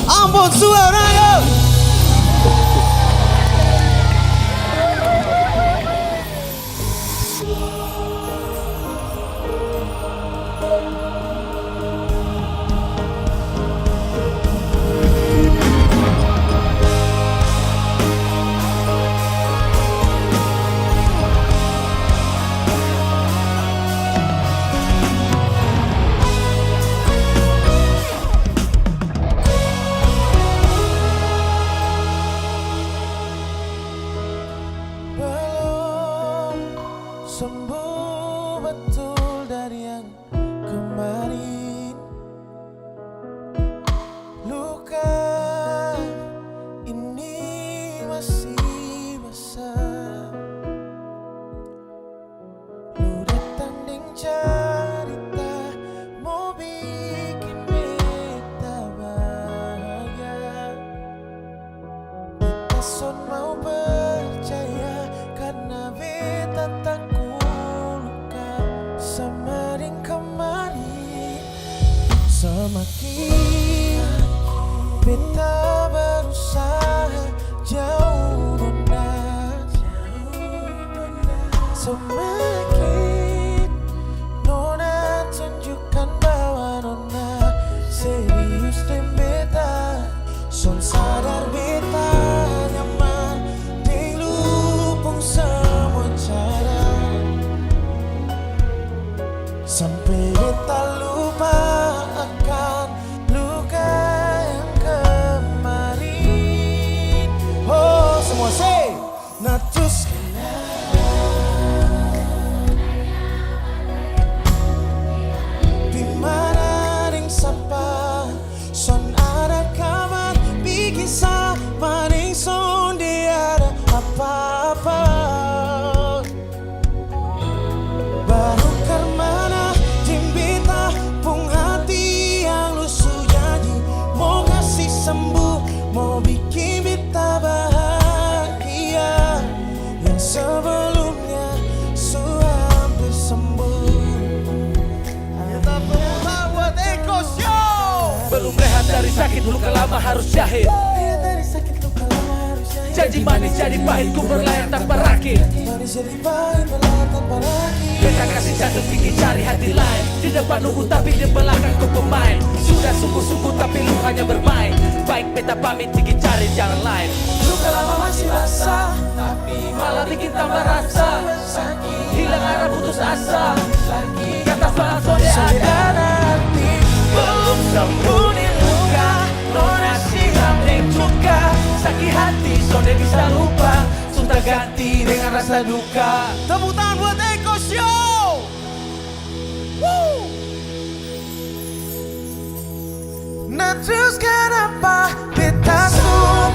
Ambon suaranya. Sembuh betul dari yang kemarin. Luka ini masih basah. Lu datang deng cerita mau bikin beta bahagia. Beta son mau percaya karena beta takut semakin kemari, semakin beta berusaha jauh nona, semakin nona tunjukkan bahwa nona serius dan beta son sadar beta nyaman di lupung semua cara. Sampai beta lupa akan luka yang kemarin. Oh, semua say natus di mana ring sapa son ada kabar bikin sama ring son dia ada apa-apa. Baru karmana sembuh, mau bikin beta bahagia yang sebelumnya hampir sembuh. Kita berusaha buat Eko Show. Belum rehat dari sakit, luka lama harus jahit. Janji manis jadi pahit, ku berlayar tanpa rakit. Beta kasih jantung tinggi cari hati lain. Di depan nunggu tapi di belakang ku pemain. Sudah sungguh-sungguh tapi lu hanya bermain. Baik beta pamit tinggi cari jalan lain. Luka lama masih basah, tapi malah bikin tambah rasa. Hilang arah putus asa. Kata soal sode ada hati belum sembuh nih luka. Nona siram deng cuka. Sakit hati sode bisa lupa. Sudah ganti dengan rasa duka. Tepuk tangan buat Eko Show. Woo. Nah terus kenapa beta semua